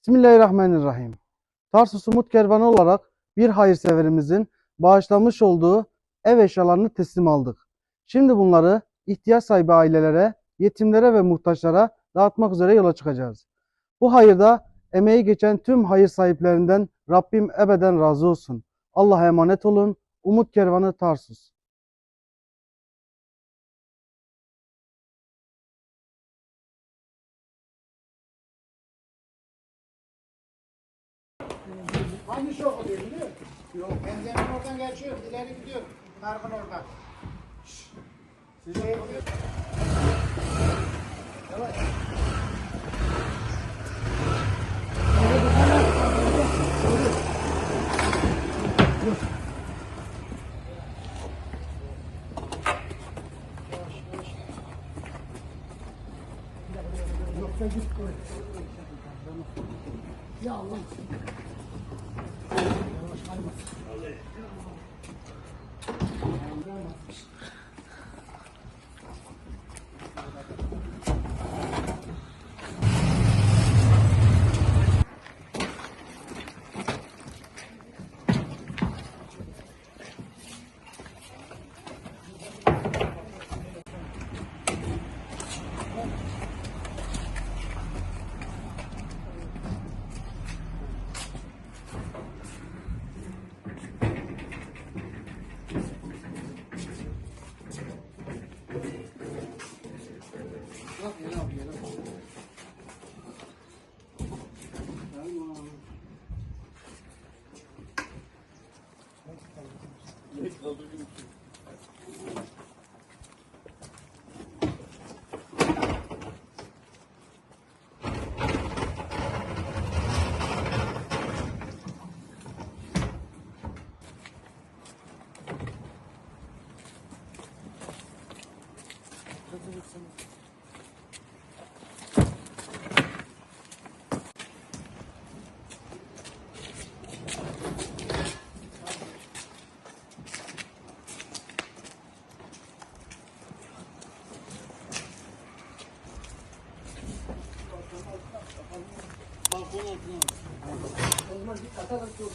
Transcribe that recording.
Bismillahirrahmanirrahim. Tarsus Umut Kervanı olarak bir hayırseverimizin bağışlamış olduğu ev eşyalarını teslim aldık. Şimdi bunları ihtiyaç sahibi ailelere, yetimlere ve muhtaçlara dağıtmak üzere yola çıkacağız. Bu hayırda emeği geçen tüm hayır sahiplerinden Rabbim ebeden razı olsun. Allah'a emanet olun. Umut Kervanı Tarsus. Hangi şu oluyor biliyor musun? Yok, benzemin oradan geçiyor, ileri gidiyor. Parkın oradan. Siz şey oluyor. Yavaş. Yoksa git koy. Ya Allah. Balkon altına. Olmaz, bir kata da çok.